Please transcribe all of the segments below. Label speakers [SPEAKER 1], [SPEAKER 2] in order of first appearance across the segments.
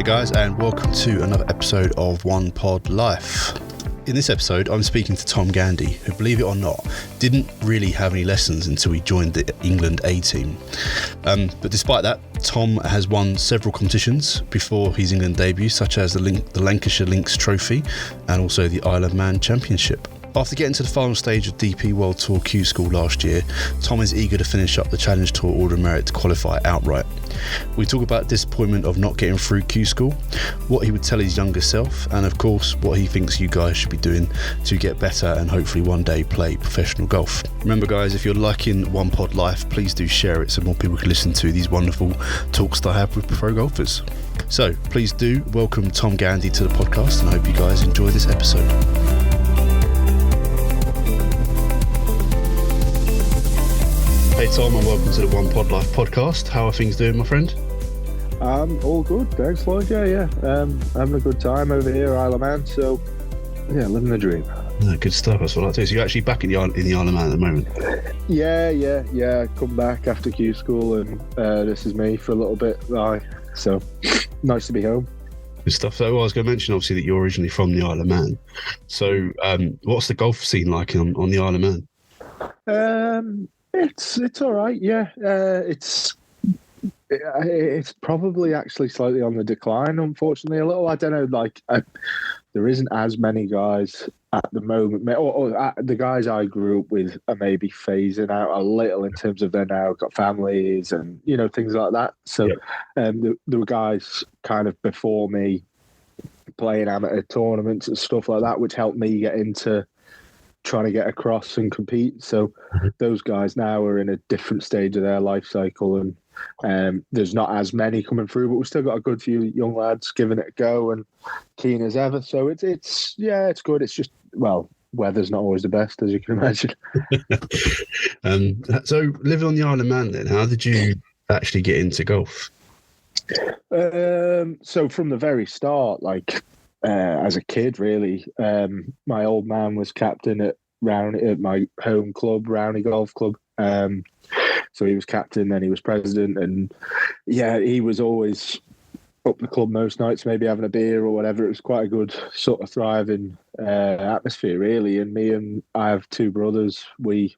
[SPEAKER 1] guys, and welcome to another episode of One Pod Life. In this episode, I'm speaking to Tom Gandy, who, believe it or not, didn't really have any lessons until he joined the England A team. But despite that, Tom has won several competitions before his England debut, such as the Lancashire Links Trophy and also the Isle of Man Championship. After getting to the final stage of DP World Tour Q School last year, Tom is eager to finish up the Challenge Tour Order of Merit to qualify outright. We talk about disappointment of not getting through Q School, what he would tell his younger self, and of course what he thinks you guys should be doing to get better and hopefully one day play professional golf. Remember guys, if you're liking One Pod Life, please do share it so more people can listen to these wonderful talks that I have with pro golfers. So please do welcome Tom Gandy to the podcast, and I hope you guys enjoy this episode. Hey Tom, and welcome to the One Pod Life podcast. How are things doing, my friend?
[SPEAKER 2] All good, thanks Lloyd. Yeah. Having a good time over here, Isle of Man. So, yeah, living the dream.
[SPEAKER 1] Good stuff. That's what I like to do. So you're actually back in the Isle of Man at the moment?
[SPEAKER 2] Yeah. Come back after Q School, and this is me for a little bit. So nice to be home.
[SPEAKER 1] Good stuff. So I was going to mention, obviously, that you're originally from the Isle of Man. So, what's the golf scene like on the Isle of Man?
[SPEAKER 2] It's all right. Yeah, it's probably actually slightly on the decline, unfortunately. A little. I don't know. There isn't as many guys at the moment. The guys I grew up with are maybe phasing out a little in terms of they're now got families and things like that. So, there were guys kind of before me playing amateur tournaments and stuff like that, which helped me get into trying to get across and compete. So those guys now are in a different stage of their life cycle, and there's not as many coming through, but we've still got a good few young lads giving it a go and keen as ever. So it's good. It's just, well, weather's not always the best, as you can imagine.
[SPEAKER 1] So living on the Isle of Man then, how did you actually get into golf?
[SPEAKER 2] So from the very start, as a kid, really, my old man was captain at my home club, Rowney Golf Club. So he was captain, then he was president, and he was always up the club most nights, maybe having a beer or whatever. It was quite a good sort of thriving atmosphere, really. And I have two brothers. We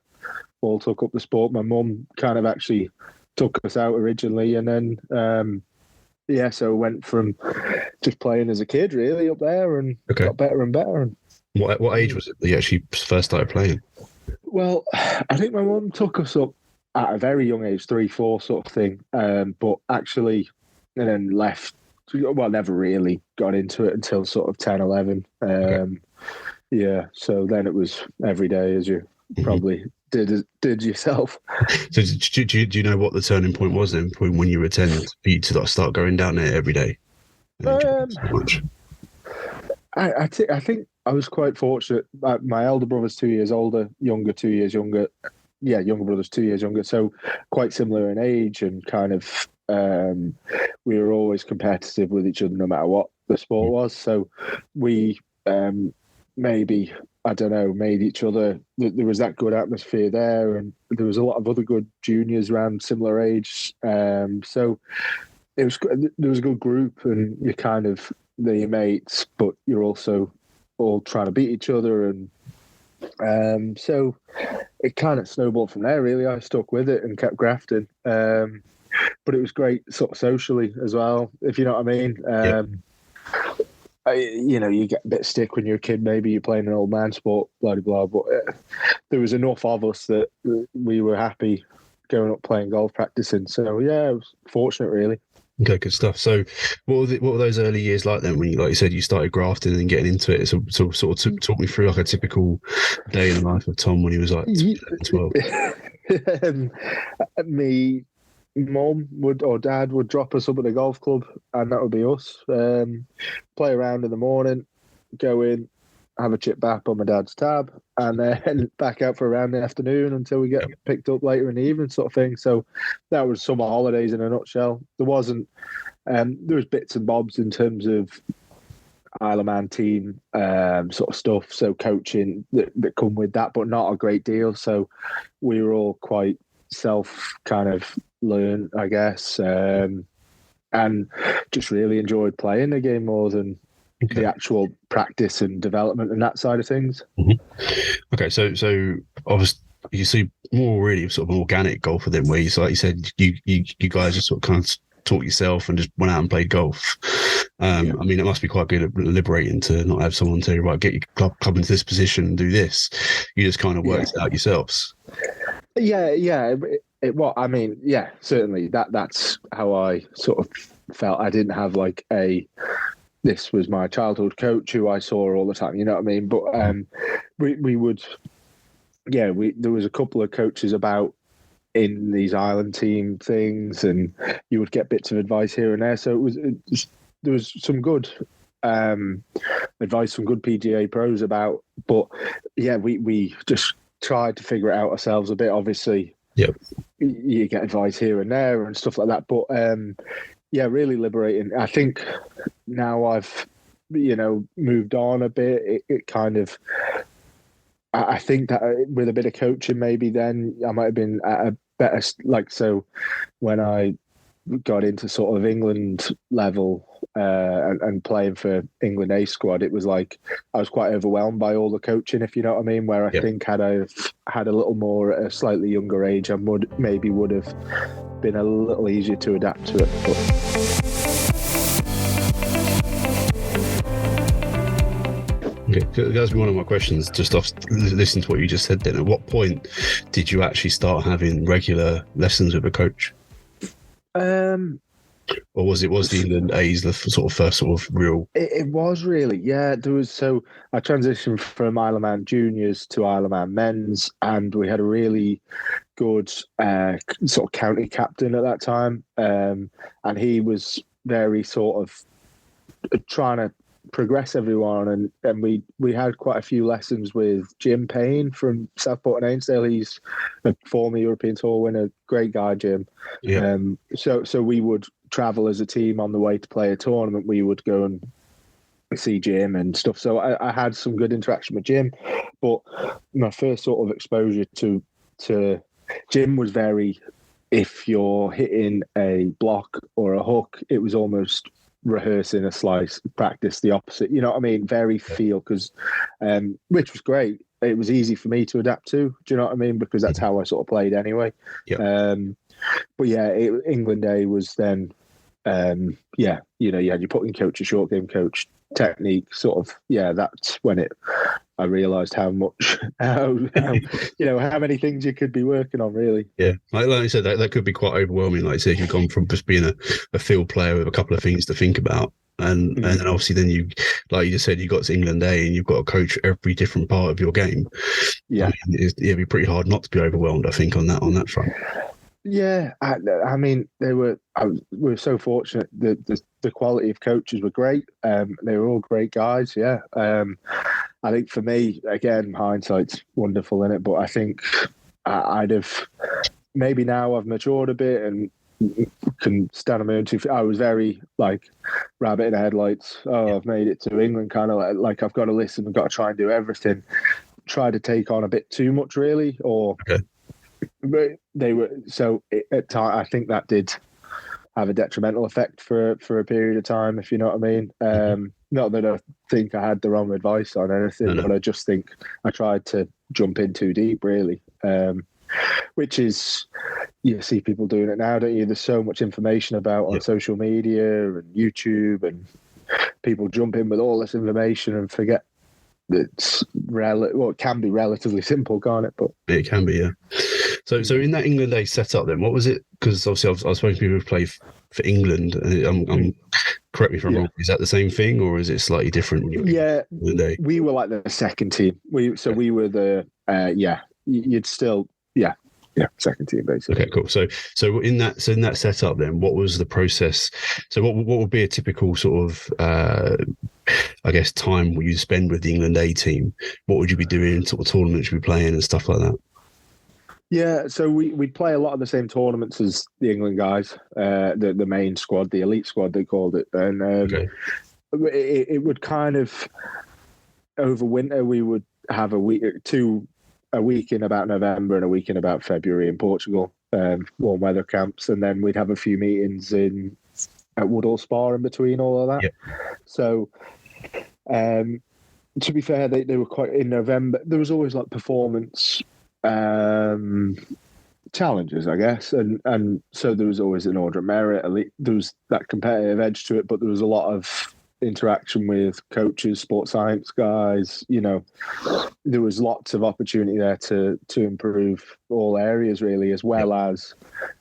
[SPEAKER 2] all took up the sport. My mum kind of actually took us out originally, and then so went from just playing as a kid really up there and got better and better. And
[SPEAKER 1] what age was it that you actually first started playing?
[SPEAKER 2] Well, I think my mum took us up at a very young age, 3-4 sort of thing. But actually, and then left. Well, never really got into it until sort of 10, 11. So then it was every day, as you probably did yourself.
[SPEAKER 1] So do you know what the turning point was then, when you were 10, for you to start going down there every day?
[SPEAKER 2] I think I was quite fortunate. My elder brother's 2 years older, younger 2 years younger. Yeah, younger brother's 2 years younger, so quite similar in age, and kind of we were always competitive with each other no matter what the sport was. So we maybe, I don't know, made each other. There was that good atmosphere there, and there was a lot of other good juniors around similar age. So it was. There was a good group, and you're kind of your mates, but you're also all trying to beat each other, and so it kind of snowballed from there. Really, I stuck with it and kept grafting. But it was great, sort of socially as well, if you know what I mean. You get a bit of stick when you're a kid. Maybe you're playing an old man sport, blah blah blah. But there was enough of us that we were happy going up playing golf, practicing. So I was fortunate, really.
[SPEAKER 1] Okay, good stuff. So, what were those early years like then? When you, like you said, you started grafting and getting into it. So sort of talk me through like a typical day in the life of Tom when he was like 12.
[SPEAKER 2] Me, mum or dad would drop us up at the golf club, and that would be us. Play around in the morning, go in, have a chip bap on my dad's tab, and then back out for a round in the afternoon until we get picked up later in the evening, sort of thing. So that was summer holidays in a nutshell. There wasn't, there was bits and bobs in terms of Isle of Man team sort of stuff, so coaching that come with that, but not a great deal. So we were all quite self kind of learn, I guess. and just really enjoyed playing the game more than the actual practice and development and that side of things.
[SPEAKER 1] Okay, so obviously you see more really sort of an organic golfer then, where you, like you said, you guys just sort of kind of taught yourself and just went out and played golf. I mean, it must be quite good, liberating to not have someone tell you, right, get your club into this position and do this. You just kind of worked it out yourselves.
[SPEAKER 2] I mean, certainly that's how I sort of felt. I didn't have like this was my childhood coach who I saw all the time, you know what I mean? But we would, there was a couple of coaches about in these island team things, and you would get bits of advice here and there. So there was some good advice from good PGA pros about, but we just tried to figure it out ourselves a bit. Obviously, you get advice here and there and stuff like that, but really liberating. I think now I've moved on a bit. It kind of, I think that with a bit of coaching, maybe then I might have been at a better, so when I got into sort of England level and playing for England A squad, it was like I was quite overwhelmed by all the coaching, if you know what I mean, where I think had I had a little more at a slightly younger age, I would have been a little easier to adapt to it.
[SPEAKER 1] Okay, that's one of my questions, just off listening to what you just said then. At what point did you actually start having regular lessons with a coach? Or was the England A's the sort of first sort of real?
[SPEAKER 2] It was really, there was. So I transitioned from Isle of Man juniors to Isle of Man men's, and we had a really good sort of county captain at that time, and he was very sort of trying to progress everyone, and we had quite a few lessons with Jim Payne from Southport and Ainsdale. He's a former European Tour winner, great guy, Jim. So we would travel as a team on the way to play a tournament. We would go and see Jim and stuff. So I had some good interaction with Jim, but my first sort of exposure to Jim was very, if you're hitting a block or a hook, it was almost rehearsing a slice, practice the opposite, you know what I mean? Very feel, because which was great. It was easy for me to adapt to, do you know what I mean? Because that's how I sort of played anyway. But England A was then you had your putting coach, your short game coach, technique sort of, that's when I realised how much how many things you could be working on, really.
[SPEAKER 1] Like you said, that could be quite overwhelming. Like you said, you've gone from just being a field player with a couple of things to think about, and then obviously then you, like you just said, you got to England A and you've got to coach every different part of your game. I mean, it'd be pretty hard not to be overwhelmed, I think, on that front.
[SPEAKER 2] I mean, we were so fortunate. The quality of coaches were great. They were all great guys. I think for me, again, hindsight's wonderful in it, but I think I'd have, maybe now I've matured a bit and can stand on my own 2 feet. I was very like rabbit in the headlights. I've made it to England, kind of like I've got to listen, I've got to try and do everything. Try to take on a bit too much, really, or. But they were at time. I think that did have a detrimental effect for a period of time, if you know what I mean. Not that I think I had the wrong advice on anything, but I just think I tried to jump in too deep, really. Which is, you see people doing it now, don't you? There's so much information about on social media and YouTube, and people jump in with all this information and forget that it can be relatively simple, can't it? But
[SPEAKER 1] it can be, yeah. So in that England A setup, then what was it? Because obviously I've spoken to people who play for England, and correct me if I'm wrong. Is that the same thing, or is it slightly different?
[SPEAKER 2] We were like the second team. We were the you'd still second team basically.
[SPEAKER 1] Okay, cool. So in that setup, then what was the process? So what would be a typical sort of I guess time you spend with the England A team? What would you be doing? Sort of tournaments you'd be playing and stuff like that?
[SPEAKER 2] Yeah, so we play a lot of the same tournaments as the England guys, the main squad, the elite squad they called it, and it would kind of over winter we would have a week in about November and a week in about February in Portugal, warm weather camps, and then we'd have a few meetings in at Woodall Spa in between all of that.
[SPEAKER 1] Yeah.
[SPEAKER 2] So, to be fair, they were quite in November. There was always like performance challenges, I guess, and so there was always an order of merit. There was that competitive edge to it, but there was a lot of interaction with coaches, sports science guys. There was lots of opportunity there to improve all areas really, as well as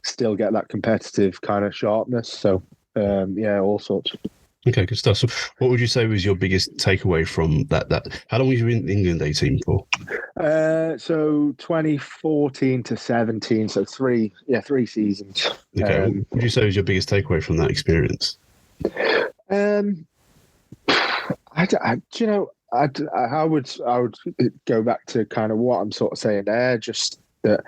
[SPEAKER 2] still get that competitive kind of sharpness. So all sorts.
[SPEAKER 1] Okay, good stuff. So what would you say was your biggest takeaway from that? How long were you in the England A team for?
[SPEAKER 2] So 2014 to 17, so three seasons.
[SPEAKER 1] Okay, what would you say was your biggest takeaway from that experience? I would go back to kind of what I'm sort of saying there, just that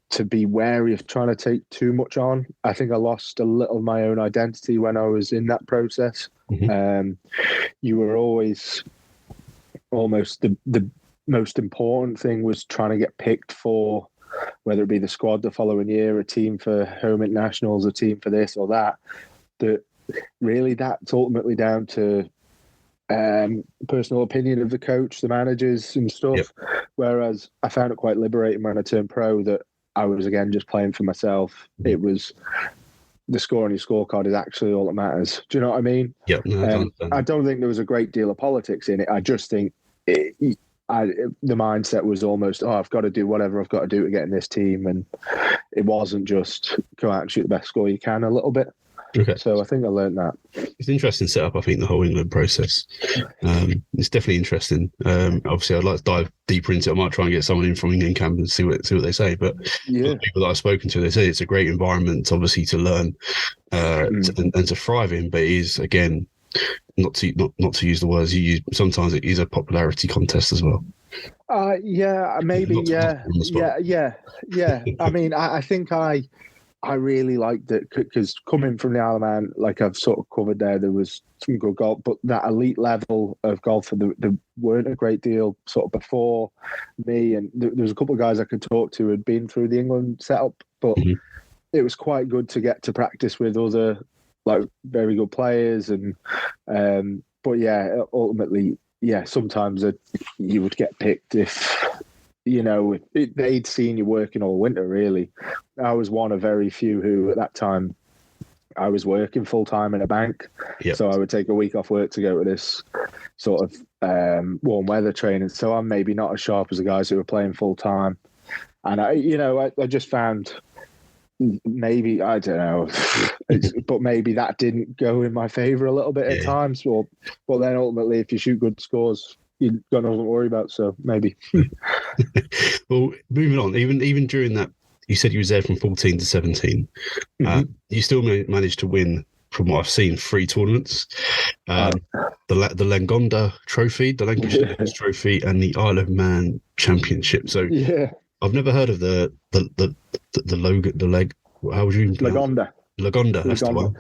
[SPEAKER 1] to be wary of trying to take too much on. I think I lost a little of my own identity when I was in that process. Mm-hmm. You were always almost the most important thing was trying to get picked for, whether it be the squad the following year, a team for home internationals, a team for this or that. That really, that's ultimately down to personal opinion of the coach, the managers and stuff. Yep. Whereas I found it quite liberating when I turned pro that I was, again, just playing for myself. Mm-hmm. It was the score on your scorecard is actually all that matters. Do you know what I mean? Yeah. No,
[SPEAKER 2] I don't think there was a great deal of politics in it. I just think the mindset was almost, I've got to do whatever I've got to do to get in this team. And it wasn't just go out and shoot the best score you can a little bit.
[SPEAKER 1] Okay.
[SPEAKER 2] So I think I learned that.
[SPEAKER 1] It's an interesting setup, I think, the whole England process. It's definitely interesting. Obviously, I'd like to dive deeper into it. I might try and get someone in from England camp and see what they say. But the people that I've spoken to, they say it's a great environment, obviously, to learn and to thrive in. But it is, again, not to use the words you use, sometimes it is a popularity contest as well.
[SPEAKER 2] Maybe. Yeah. I mean, I think I really liked it because coming from the Isle of Man, like I've sort of covered there was some good golf, but that elite level of golf, there weren't a great deal sort of before me. And there was a couple of guys I could talk to who had been through the England setup, but it was quite good to get to practice with other like very good players. And but ultimately, sometimes you would get picked if they'd seen you working all winter, really. I was one of very few who, at that time, I was working full-time in a bank. Yep. So I would take a week off work to go to this sort of warm weather training. So I'm maybe not as sharp as the guys who were playing full-time. And, I just found maybe, I don't know, but maybe that didn't go in my favour a little bit at times. But then ultimately, if you shoot good scores, you've got nothing to worry about, so maybe.
[SPEAKER 1] Well, moving on, even during that, you said you was there from 14 to 17. You still managed to win, from what I've seen, 3 tournaments. The Lagonda Trophy, the Lancashire Links Trophy, and the Isle of Man Championship. So I've never heard of the leg. How would you even pronounce Lagonda, that's the one.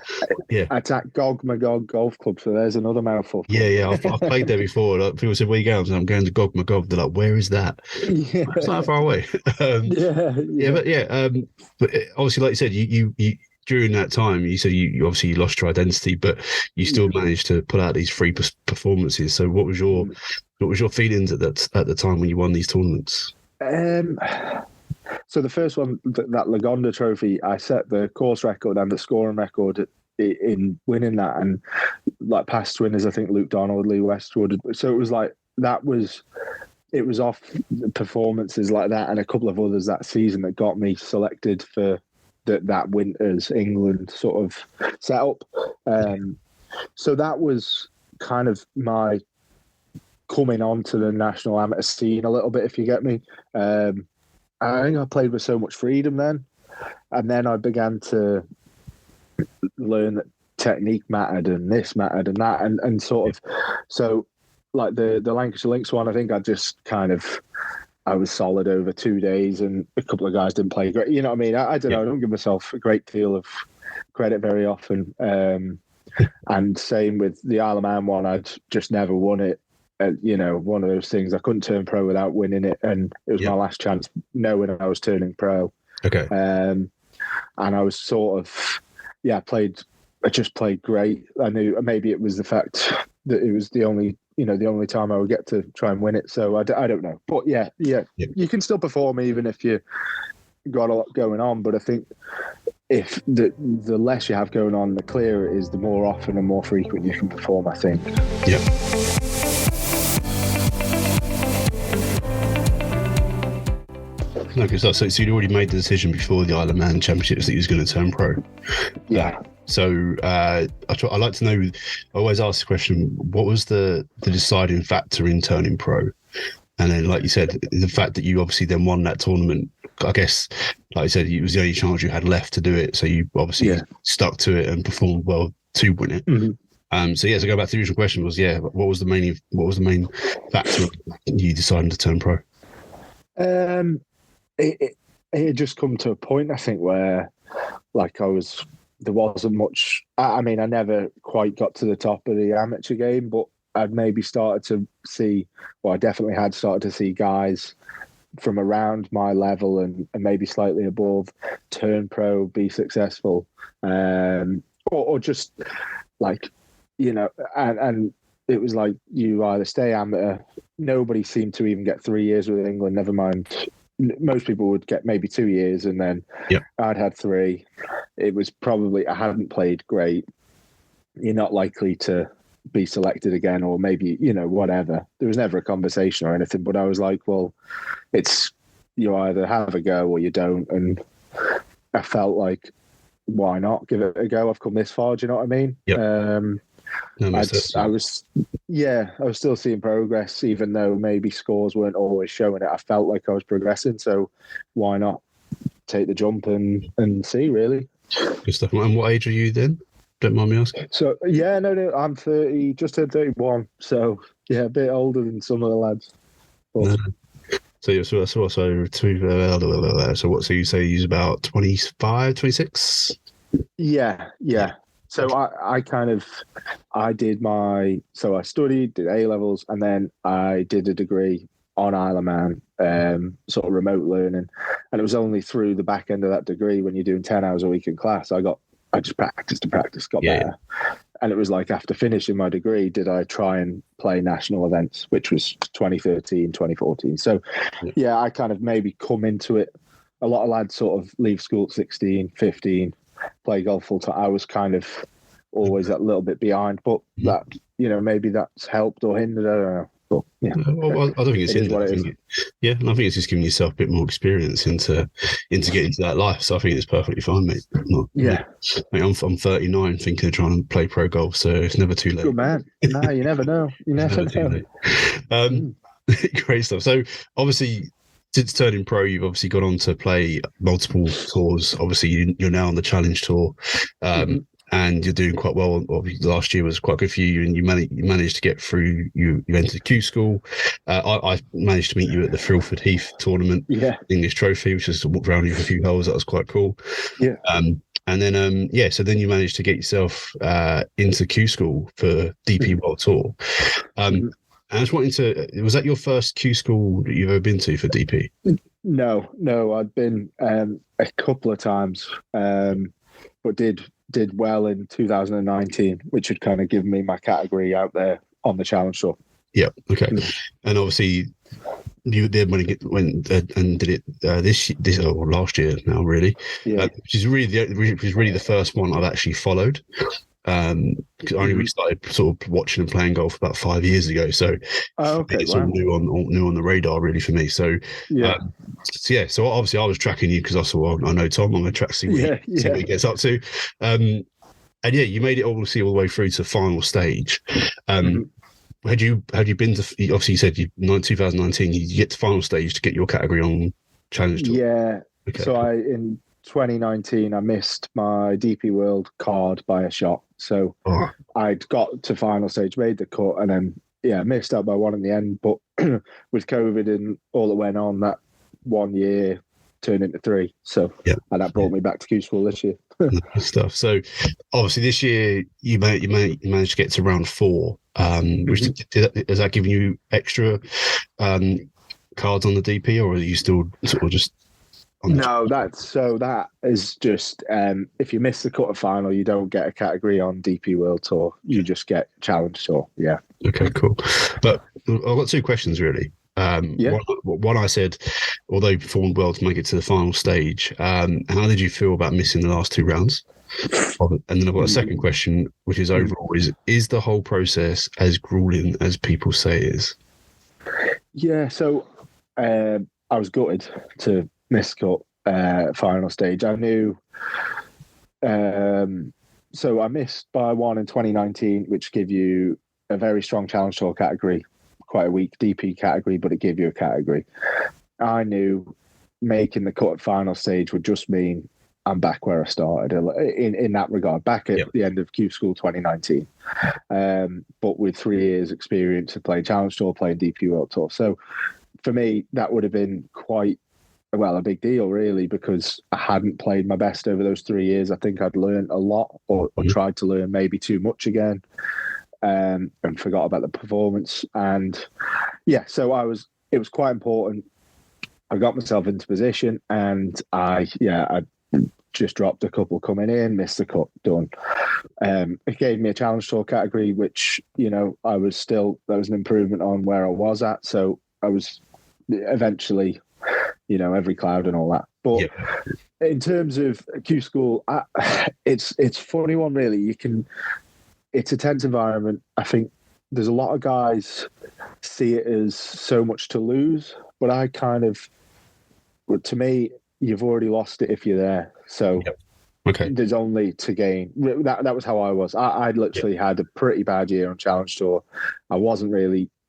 [SPEAKER 1] Yeah.
[SPEAKER 2] It's at Gog Magog Golf Club, so there's another mouthful.
[SPEAKER 1] Yeah. I've played there before. Like, people said, where you going? I'm going to Gog Magog. They're like, where is that? It's not far away. But obviously, like you said, you during that time, you said you obviously lost your identity, but you still managed to put out these 3 performances. So what was your feelings at the time when you won these tournaments?
[SPEAKER 2] So the first one, that Lagonda Trophy, I set the course record and the scoring record in winning that, and like past winners, I think Luke Donald, Lee Westwood. So it was like it was off performances like that and a couple of others that season that got me selected for that winter's England sort of setup. So that was kind of my coming onto the national amateur scene a little bit, if you get me. I think I played with so much freedom then. And then I began to learn that technique mattered and this mattered and that. And sort of, so like the Lancashire Links one, I think I was solid over 2 days and a couple of guys didn't play great. You know what I mean? I don't know. I don't give myself a great deal of credit very often. And same with the Isle of Man one, I'd just never won it. One of those things, I couldn't turn pro without winning it, and it was my last chance knowing I was turning pro.
[SPEAKER 1] Okay.
[SPEAKER 2] And I was sort of, played just played great. I knew maybe it was the fact that it was the only time I would get to try and win it. So I don't know. But yeah, you can still perform even if you got a lot going on. But I think if the less you have going on, the clearer it is, the more often and more frequent you can perform, I think.
[SPEAKER 1] Yeah. No, because so you'd already made the decision before the Isle of Man Championships that he was going to turn pro.
[SPEAKER 2] Yeah.
[SPEAKER 1] So I like to know. I always ask the question: what was the deciding factor in turning pro? And then, like you said, the fact that you obviously then won that tournament. I guess, like I said, it was the only chance you had left to do it. So you obviously stuck to it and performed well to win it.
[SPEAKER 2] Mm-hmm.
[SPEAKER 1] So go back to the original question was, what was the main factor you deciding to turn pro?
[SPEAKER 2] It had just come to a point, I think, where there wasn't much. I mean, I never quite got to the top of the amateur game, but I'd maybe started to see, I definitely had started to see guys from around my level and maybe slightly above turn pro, be successful, or just like, and it was like you either stay amateur. Nobody seemed to even get 3 years with England, never mind. Most people would get maybe 2 years, and then I'd had 3. It was probably, I hadn't played great. You're not likely to be selected again, or maybe, whatever. There was never a conversation or anything, but I was like, well, it's, you either have a go or you don't. And I felt like, why not give it a go? I've come this far. Do you know what I mean?
[SPEAKER 1] Yep.
[SPEAKER 2] I was still seeing progress, even though maybe scores weren't always showing it. I felt like I was progressing, so why not take the jump and see, really.
[SPEAKER 1] Good stuff. And what age are you then? Don't mind me asking.
[SPEAKER 2] So no, I'm 30, just turned 31, so a bit older than some of the lads. But,
[SPEAKER 1] So what? So you say he's about 25, 26?
[SPEAKER 2] Yeah. So I studied, did A levels, and then I did a degree on Isle of Man, sort of remote learning. And it was only through the back end of that degree, when you're doing 10 hours a week in class, I just practiced, got better. And it was like, after finishing my degree, did I try and play national events, which was 2013, 2014. So I kind of maybe come into it. A lot of lads sort of leave school at 16, 15, play golf full time. I was kind of always that little bit behind, but that, maybe that's helped or hindered. I don't know. But
[SPEAKER 1] well, I don't think it's hindered. And I think it's just giving yourself a bit more experience into getting into that life. So I think it's perfectly fine, mate. I'm 39, thinking of trying to play pro golf, so it's never too late.
[SPEAKER 2] Good man. No, you never know. You never know.
[SPEAKER 1] Great stuff. So obviously, since turning pro, you've obviously gone on to play multiple tours. Obviously, you're now on the Challenge Tour, and you're doing quite well. Obviously, last year was quite good for you, and you managed to get through. You entered Q School. I managed to meet you at the Thrillford Heath tournament, English Trophy, which is walked around you for a few holes. That was quite cool.
[SPEAKER 2] Yeah.
[SPEAKER 1] And then so then you managed to get yourself into Q School for DP World Tour. And I was wanting to, was that your first Q School that you've ever been to for DP?
[SPEAKER 2] No, I'd been a couple of times, but did well in 2019, which had kind of given me my category out there on the Challenge Tour.
[SPEAKER 1] Yeah, okay. And obviously, you then went and did it this or last year now, really.
[SPEAKER 2] Yeah.
[SPEAKER 1] Which is really the first one I've actually followed. Because I only really started sort of watching and playing golf about 5 years ago, so it's all new on the radar really for me. So so obviously I was tracking you because I saw, I know Tom, I'm going to track see what he gets up to, and you made it all the way through to the final stage. Had you been to? Obviously, you said 2019 you get to final stage to get your category on Challenge Tour.
[SPEAKER 2] Yeah. Okay. So in 2019 I missed my DP World card by a shot. So I'd got to final stage, made the cut, and then missed out by one in the end. But with COVID and all that went on, that 1 year turned into 3. So and that brought me back to Q School this year.
[SPEAKER 1] Stuff. So obviously this year you managed to get to round 4. Which is that giving you extra cards on the DP, or are you still sort of just on the
[SPEAKER 2] No, that is just if you miss the quarter-final, you don't get a category on DP World Tour. You just get Challenge Tour. Yeah.
[SPEAKER 1] Okay, cool. But I've got two questions really.
[SPEAKER 2] Yeah.
[SPEAKER 1] One, I said, although you performed well to make it to the final stage, how did you feel about missing the last two rounds? And then I've got a second question, which is overall, is the whole process as grueling as people say it is?
[SPEAKER 2] Yeah, so I was gutted to miss cut final stage. I knew, so I missed by one in 2019, which gave you a very strong Challenge Tour category, quite a weak DP category, but it gave you a category. I knew making the cut at final stage would just mean I'm back where I started in that regard, back at the end of Q School 2019. But with 3 years experience of playing Challenge Tour, playing DP World Tour. So for me, that would have been quite, a big deal really, because I hadn't played my best over those 3 years. I think I'd learned a lot or tried to learn maybe too much again, and forgot about the performance. And so it was quite important. I got myself into position and I just dropped a couple coming in, missed the cut, done. It gave me a Challenge Tour category, which, that was an improvement on where I was at. So I was eventually, every cloud and all that. But in terms of Q School, it's funny one really. It's a tense environment. I think there's a lot of guys see it as so much to lose, but I to me, you've already lost it if you're there. So there's only to gain. That was how I was. I'd literally had a pretty bad year on Challenge Tour. I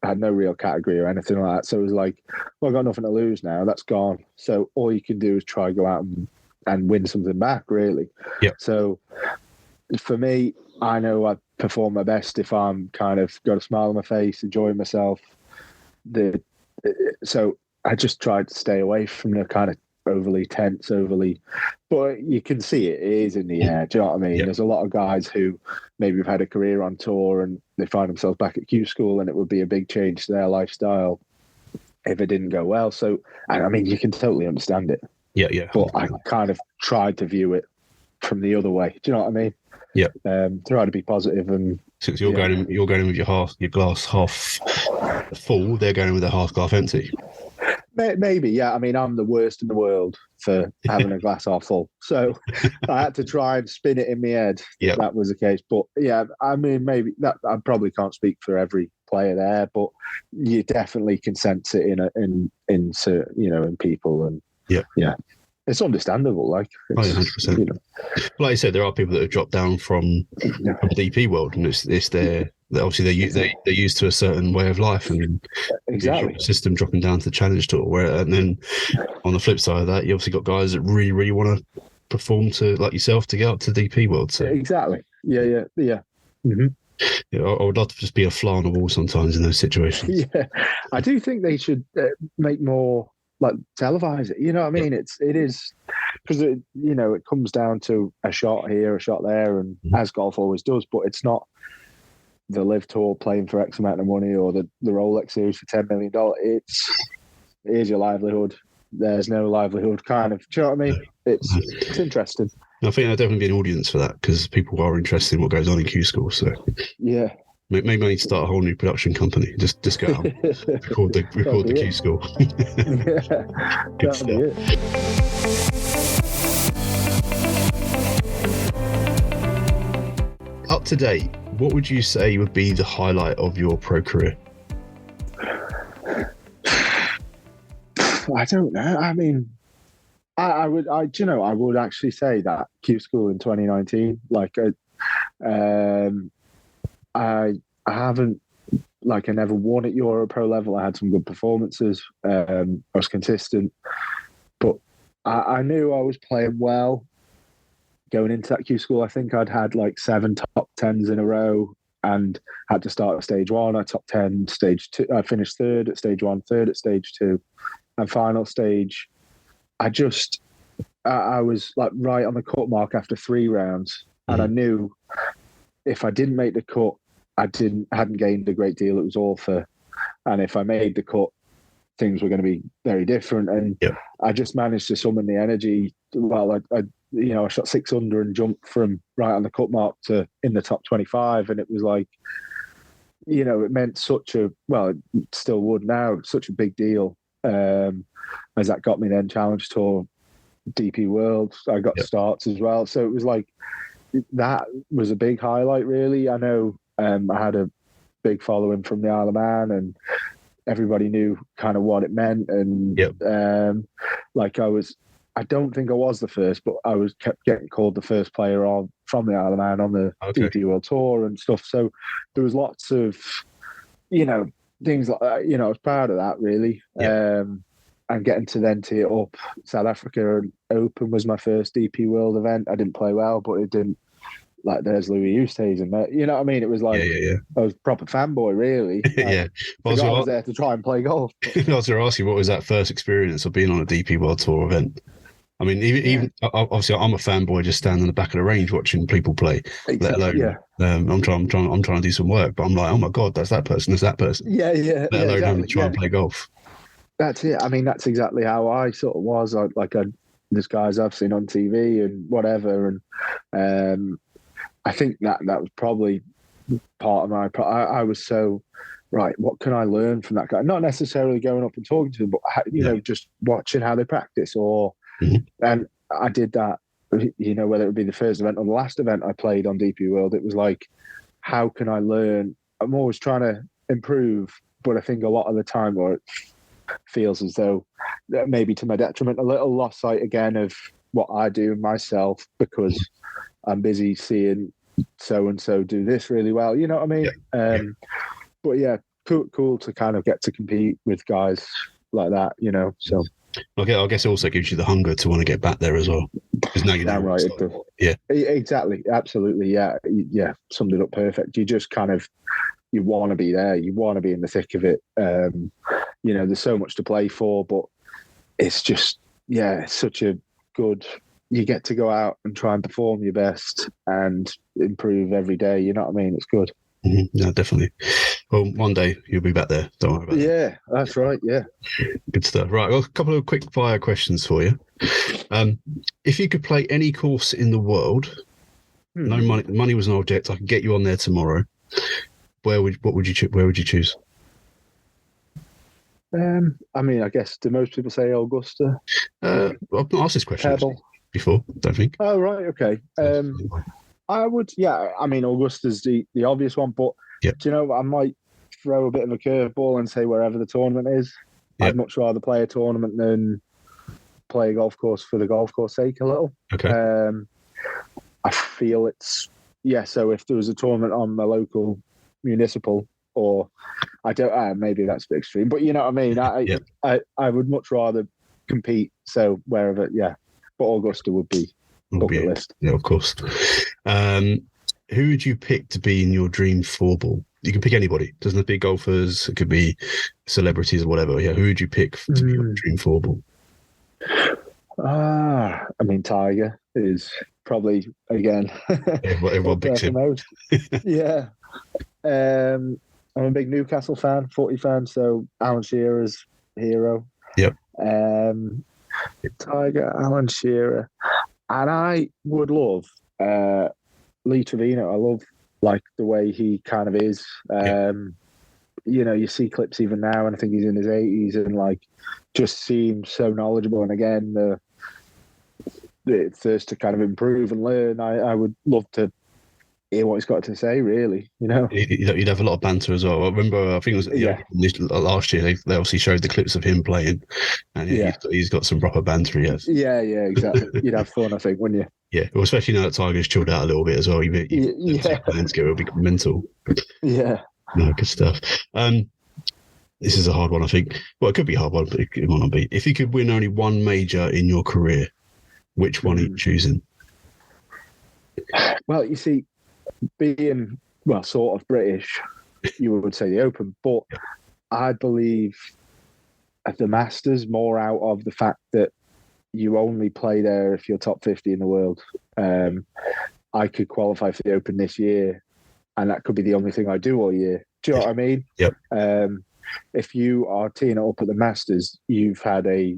[SPEAKER 2] had no real category or anything like that. So it was like, well, I've got nothing to lose now. That's gone. So all you can do is try go out and win something back, really. So for me, I know I perform my best if I'm kind of got a smile on my face, enjoying myself. So I just tried to stay away from the kind of overly tense, but you can see it is in the air. Do you know what I mean? There's a lot of guys who maybe have had a career on tour and they find themselves back at Q School, and it would be a big change to their lifestyle if it didn't go well. So, I mean, you can totally understand it. But I kind of tried to view it from the other way. Do you know what I mean? Try to be positive. And
[SPEAKER 1] since you're going in with your glass half full, they're going with a half glass empty.
[SPEAKER 2] Maybe, yeah. I mean, I'm the worst in the world for having a glass half full. So I had to try and spin it in my head. That was the case. But yeah, I mean, maybe that I probably can't speak for every player there, but you definitely can sense it in people. And it's understandable. Like,
[SPEAKER 1] 100%. Like I said, there are people that have dropped down from DP world, and it's their obviously they're used to a certain way of life, and the system dropping down to the Challenge Tour. And then on the flip side of that, you obviously got guys that really, really want to perform to, like yourself, to get up to DP world. So
[SPEAKER 2] exactly, yeah. Mm-hmm.
[SPEAKER 1] I would love to just be a fly on the wall sometimes in those situations.
[SPEAKER 2] I do think they should make more, like, televise it. You know what I mean? It is because it comes down to a shot here, a shot there, and as golf always does. But it's not the Live Tour playing for X amount of money or the Rolex Series for $10 million. Here's your livelihood. There's no livelihood, kind of. Do you know what I mean? It's interesting.
[SPEAKER 1] I think there'll definitely be an audience for that, because people are interested in what goes on in Q School. So maybe I need to start a whole new production company. Just go out and record the Q School. Good stuff. Up to date, what would you say would be the highlight of your pro career?
[SPEAKER 2] I don't know. I mean, I would actually say that Q School in 2019. Like, I haven't, like, I never won at Euro Pro level. I had some good performances. I was consistent, but I knew I was playing well going into that Q School. I think I'd had like 7 top 10s in a row and had to start at stage 1. I top 10 stage 2. I finished 3rd at stage 1, 3rd at stage 2, and final stage. I was like right on the cut mark after 3 rounds, and I knew if I didn't make the cut, I hadn't gained a great deal. It was all for, and if I made the cut, things were going to be very different. And I just managed to summon the energy. Well, I shot 600 and jumped from right on the cut mark to in the top 25. And it was like, it meant it still would now, such a big deal. As that got me then Challenge Tour, DP World. I got starts as well. So it was like, that was a big highlight, really. I know I had a big following from the Isle of Man, and everybody knew kind of what it meant. And I don't think I was the first, but I kept getting called the first player from the Isle of Man on the DP World Tour and stuff. So there was lots of, things like that. I was proud of that, really. And getting to then tee it up. South Africa Open was my first DP World event. I didn't play well, but it didn't. Like, there's Louis Oosthuizen, and you know what I mean? It was like, I was a proper fanboy, really.
[SPEAKER 1] I
[SPEAKER 2] was there to try and play golf.
[SPEAKER 1] I was going to ask you, what was that first experience of being on a DP World Tour event? I mean, even obviously, I'm a fanboy just standing in the back of the range watching people play.
[SPEAKER 2] Exactly,
[SPEAKER 1] let alone, I'm trying to do some work, but I'm like, oh my god, that's that person. Let alone having to try and play golf.
[SPEAKER 2] That's it. I mean, that's exactly how I sort of was. There's guys I've seen on TV and whatever, and I think that was probably part of my. I was so right. What can I learn from that guy? Not necessarily going up and talking to them, but just watching how they practice. And I did that. Whether it would be the first event or the last event I played on DP World, it was like, how can I learn? I'm always trying to improve, but I think a lot of the time, or it feels as though maybe to my detriment, a little lost sight again of what I do myself because I'm busy seeing so and so do this really well. You know what I mean? But cool to kind of get to compete with guys like that. So.
[SPEAKER 1] Okay, I guess it also gives you the hunger to want to get back there as well. Because now you know.
[SPEAKER 2] Right. Yeah. Exactly. Absolutely. Yeah. Summed it up perfect. You just kind of. You want to be there. You want to be in the thick of it. There's so much to play for, but it's just, it's such a good. You get to go out and try and perform your best and improve every day. You know what I mean? It's good.
[SPEAKER 1] Mm-hmm. No, definitely. Well, one day you'll be back there. Don't worry about that.
[SPEAKER 2] Yeah, that's right. Yeah.
[SPEAKER 1] Good stuff. Right. Well, a couple of quick fire questions for you. If you could play any course in the world, no money was an object. I could get you on there tomorrow. Where would you choose?
[SPEAKER 2] I mean, I guess do most people say Augusta?
[SPEAKER 1] I've not asked this question before. Don't think.
[SPEAKER 2] Oh right, okay. I would. Yeah, I mean, Augusta's the obvious one, but do you know, I might throw a bit of a curveball and say wherever the tournament is. I'd much rather play a tournament than play a golf course for the golf course sake a little.
[SPEAKER 1] Okay.
[SPEAKER 2] I feel it's So if there was a tournament on the local municipal, or I don't, maybe that's a bit extreme, but you know what I mean. I would much rather compete. So wherever, but Augusta would be bucket list.
[SPEAKER 1] Yeah, of course. Who would you pick to be in your dream four ball? You can pick anybody. It doesn't have to be golfers. It could be celebrities or whatever. Yeah, who would you pick to be your dream four ball?
[SPEAKER 2] I mean, Tiger is probably again.
[SPEAKER 1] Everyone picks him.
[SPEAKER 2] Yeah. I'm a big Newcastle fan, footy fan, so Alan Shearer's hero.
[SPEAKER 1] Yep.
[SPEAKER 2] Tiger, Alan Shearer, and I would love Lee Trevino. I love the way he kind of is. You see clips even now, and I think he's in his 80s, and just seems so knowledgeable. And again, the thirst to kind of improve and learn. I would love to hear what he's got to say, really.
[SPEAKER 1] You'd have a lot of banter as well. I remember, I think it was last year, they obviously showed the clips of him playing, and he's got some proper banter, yes. Yeah,
[SPEAKER 2] exactly. You'd have fun, I think, wouldn't you?
[SPEAKER 1] Yeah, well, especially now that Tiger's chilled out a little bit as well. It'll be mental.
[SPEAKER 2] Yeah.
[SPEAKER 1] No, good stuff. This is a hard one, I think. Well, it could be a hard one, but it might not be. If you could win only one major in your career, which one are you choosing?
[SPEAKER 2] Well, you see, being sort of British, you would say the Open, but I believe at the Masters more out of the fact that you only play there if you're top 50 in the world. I could qualify for the Open this year, and that could be the only thing I do all year. Do you know what I mean?
[SPEAKER 1] Yep.
[SPEAKER 2] if you are teeing it up at the Masters, you've had a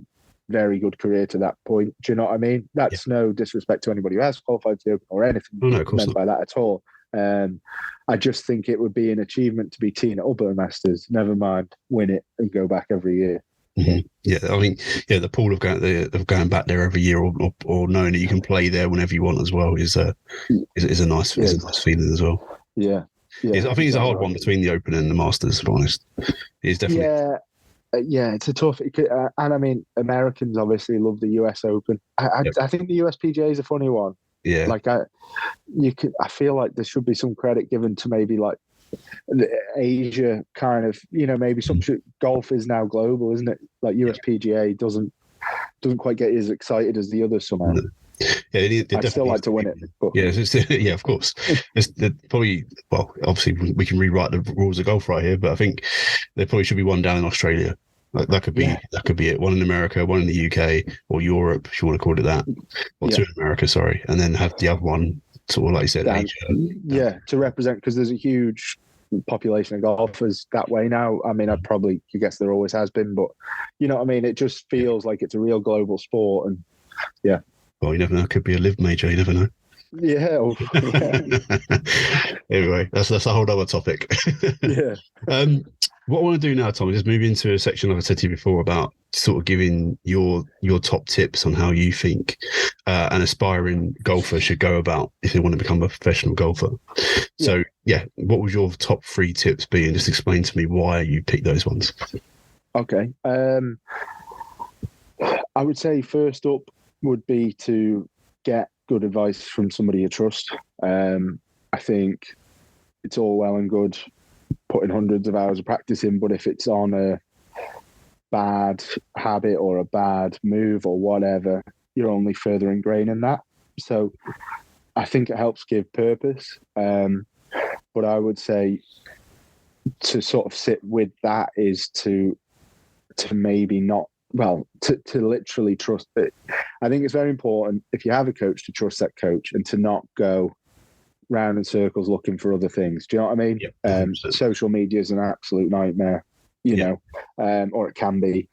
[SPEAKER 2] very good career to that point. Do you know what I mean? That's no disrespect to anybody who has qualified to or anything
[SPEAKER 1] Oh, no, of course
[SPEAKER 2] meant
[SPEAKER 1] not.
[SPEAKER 2] by that at all. I just think it would be an achievement to be teeing it up at the Masters, never mind win it and go back every year.
[SPEAKER 1] Mm-hmm. Yeah, I mean, the pool of going back there every year, or knowing that you can play there whenever you want as well is a nice feeling as well.
[SPEAKER 2] Yeah,
[SPEAKER 1] I think it's a hard one between the Open and the Masters. To be honest, it's definitely
[SPEAKER 2] it's a tough. And I mean, Americans obviously love the US Open. I think the USPGA is a funny one.
[SPEAKER 1] Yeah,
[SPEAKER 2] like I feel like there should be some credit given to maybe like the Asia kind of, maybe some golf is now global, isn't it? Like USPGA doesn't quite get as excited as the others somehow.
[SPEAKER 1] No. Yeah,
[SPEAKER 2] I still like to win it. But...
[SPEAKER 1] Yeah, of course. Probably, well, obviously we can rewrite the rules of golf right here, but I think there probably should be one down in Australia. Like that could be it. One in America, one in the UK or Europe, if you want to call it that, or two in America, sorry, and then have the other one sort of like you said, Asia.
[SPEAKER 2] Yeah, to represent, because there's a huge population of golfers that way now. I mean, I guess there always has been, but you know what I mean. It just feels like it's a real global sport, and yeah.
[SPEAKER 1] Well, you never know. It could be a live major. You never know.
[SPEAKER 2] Yeah.
[SPEAKER 1] Anyway, that's a whole other topic.
[SPEAKER 2] Yeah.
[SPEAKER 1] What I want to do now, Tom, is just move into a section, like I said to you before, about sort of giving your top tips on how you think an aspiring golfer should go about if they want to become a professional golfer. So, what would your top 3 tips be? And just explain to me why you picked those ones.
[SPEAKER 2] Okay. I would say first up would be to get good advice from somebody you trust. I think it's all well and good putting hundreds of hours of practice in, but if it's on a bad habit or a bad move or whatever, you're only further ingraining that. So I think it helps give purpose. But I would say to sort of sit with that is to maybe not, to literally trust it. I think it's very important, if you have a coach, to trust that coach and to not go round in circles looking for other things. Do you know what I mean?
[SPEAKER 1] Yep,
[SPEAKER 2] social media is an absolute nightmare, you know, or it can be.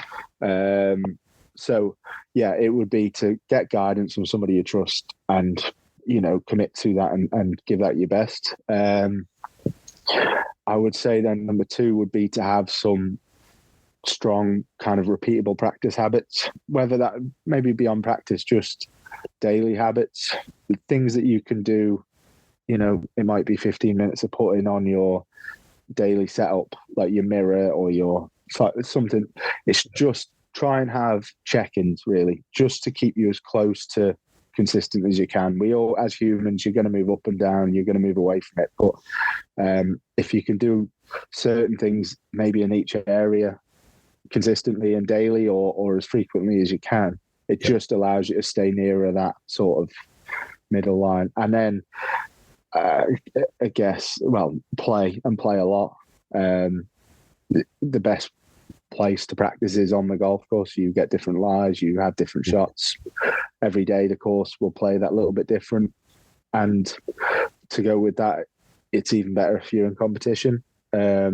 [SPEAKER 2] So, it would be to get guidance from somebody you trust and, commit to that and give that your best. I would say then number 2 would be to have some strong kind of repeatable practice habits, whether that maybe beyond practice, just daily habits, things that you can do. It might be 15 minutes of putting on your daily setup, like your mirror or your something. It's just try and have check-ins, really, just to keep you as close to consistent as you can. We all, as humans, you're going to move up and down, you're going to move away from it. But if you can do certain things, maybe in each area, consistently and daily or as frequently as you can, it just allows you to stay nearer that sort of middle line. And then I guess, play a lot. The best place to practice is on the golf course. You get different lies, you have different shots. Every day the course will play that little bit different. And to go with that, it's even better if you're in competition. I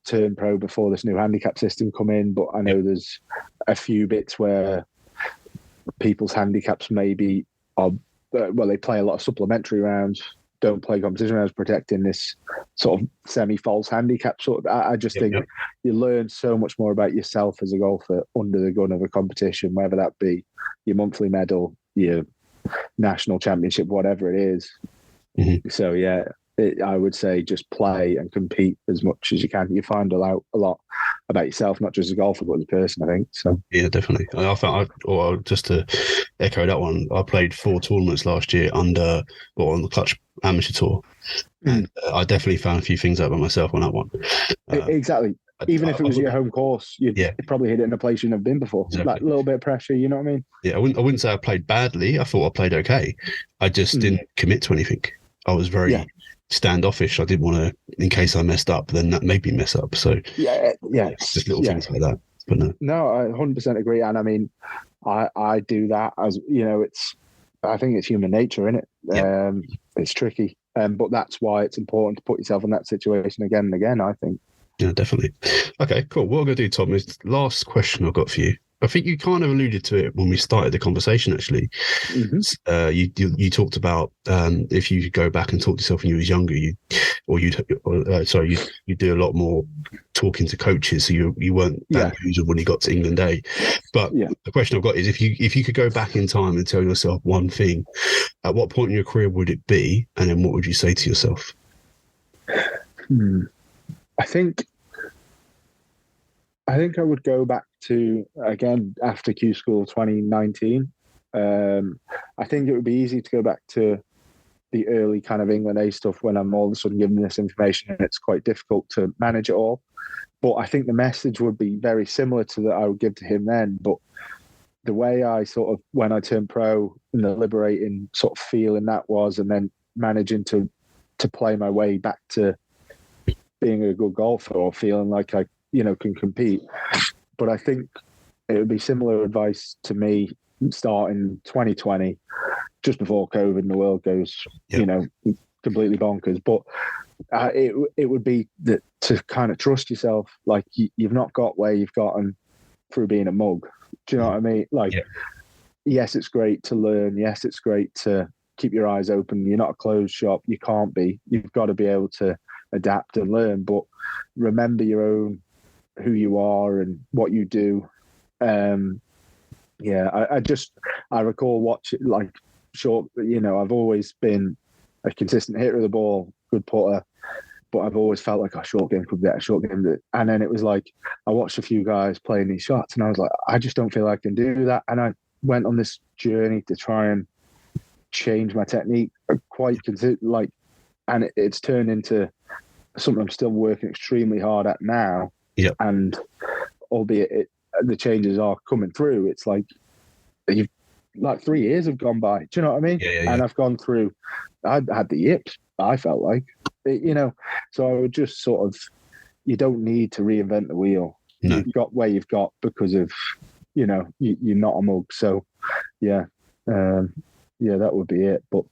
[SPEAKER 2] turned pro before this new handicap system come in, but I know there's a few bits where people's handicaps maybe are, they play a lot of supplementary rounds, don't play competition rounds, protecting this sort of semi-false handicap. I just think you learn so much more about yourself as a golfer under the gun of a competition, whether that be your monthly medal, your national championship, whatever it is. Mm-hmm. So I would say just play and compete as much as you can. You find out a lot about yourself, not just as a golfer, but as a person, I think. So yeah,
[SPEAKER 1] definitely. I found, just to echo that one, I played 4 tournaments last year on the Clutch Amateur Tour, and I definitely found a few things out by myself on that one.
[SPEAKER 2] Exactly. Even if it was your home course, you'd probably hit it in a place you've never been before. Exactly. Like a little bit of pressure, you know what I mean?
[SPEAKER 1] Yeah, I wouldn't say I played badly. I thought I played okay. I just didn't commit to anything. I was very standoffish. I didn't want to, in case I messed up, then that made me mess up. So it's just little things like that. But
[SPEAKER 2] no, I 100% agree. And I mean, I do that as, I think it's human nature, isn't it? It's tricky. But that's why it's important to put yourself in that situation again and again, I think.
[SPEAKER 1] Yeah, definitely. Okay, cool. What I'm going to do, Tom, is the last question I've got for you. I think you kind of alluded to it when we started the conversation, actually.
[SPEAKER 2] Mm-hmm.
[SPEAKER 1] You talked about if you could go back and talk to yourself when you was younger, you'd do a lot more talking to coaches, so you weren't bamboozled when you got to England A. But the question I've got is, if you could go back in time and tell yourself one thing, at what point in your career would it be, and then what would you say to yourself?
[SPEAKER 2] I think I would go back to, again, after Q School 2019. I think it would be easy to go back to the early kind of England A stuff when I'm all of a sudden given this information and it's quite difficult to manage it all. But I think the message would be very similar to that I would give to him then. But the way I sort of, when I turned pro, and the liberating sort of feeling that was, and then managing to play my way back to being a good golfer or feeling like I, can compete. But I think it would be similar advice to me starting 2020, just before COVID and the world goes, completely bonkers. But it would be that to kind of trust yourself. Like you've not got where you've gotten through being a mug. Do you know what I mean? Like, yes, it's great to learn. Yes, it's great to keep your eyes open. You're not a closed shop. You can't be. You've got to be able to adapt and learn. But remember your own, who you are and what you do. I recall watching like short. I've always been a consistent hitter of the ball, good putter. But I've always felt like a short game could be better, short game. And then it was like, I watched a few guys playing these shots and I was like, I just don't feel I can do that. And I went on this journey to try and change my technique and it's turned into something I'm still working extremely hard at now.
[SPEAKER 1] Yeah.
[SPEAKER 2] And albeit the changes are coming through, it's like, 3 years have gone by. Do you know what I mean?
[SPEAKER 1] Yeah.
[SPEAKER 2] And I've gone through, I had the yips, I felt like. So I would just sort of, you don't need to reinvent the wheel.
[SPEAKER 1] No.
[SPEAKER 2] You've got where you've got because of, you're not a mug. So that would be it. But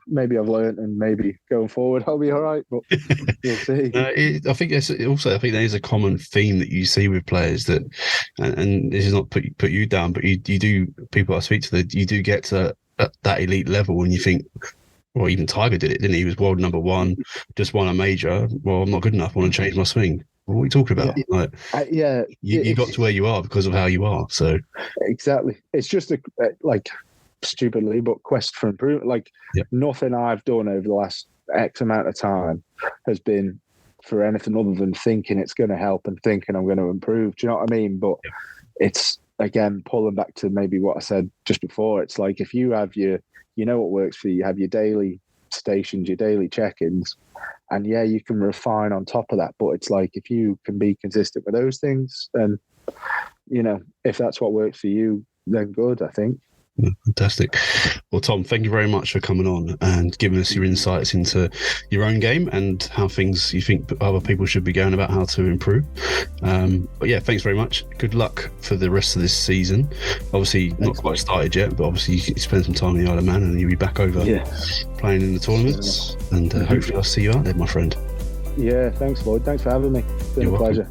[SPEAKER 2] maybe I've learned, and maybe going forward I'll be all right, but we'll see.
[SPEAKER 1] I think there is a common theme that you see with players that, and this is not put you down, but you do, people I speak to, that you do get to that elite level and you think, well, even Tiger did it, didn't he? He was world number one, just won a major. Well, I'm not good enough. I want to change my swing. Well, what are you talking about? You got to where you are because of how you are. So
[SPEAKER 2] exactly, it's just stupidly, but quest for improvement. Nothing I've done over the last X amount of time has been for anything other than thinking it's going to help and thinking I'm going to improve. Do you know what I mean? But it's, again, pulling back to maybe what I said just before. It's like, if you have what works for you, you have your daily stations, your daily check-ins, and you can refine on top of that. But it's like, if you can be consistent with those things, and if that's what works for you, then good, I think.
[SPEAKER 1] Fantastic. Well, Tom, thank you very much for coming on and giving us your insights into your own game and how things you think other people should be going about how to improve. But thanks very much. Good luck for the rest of this season. Obviously, not quite started yet, but obviously you spend some time in the Isle of Man and you'll be back over playing in the tournaments. And hopefully I'll see you out there, my friend.
[SPEAKER 2] Yeah, thanks, Lloyd. Thanks for having me. It's been a pleasure.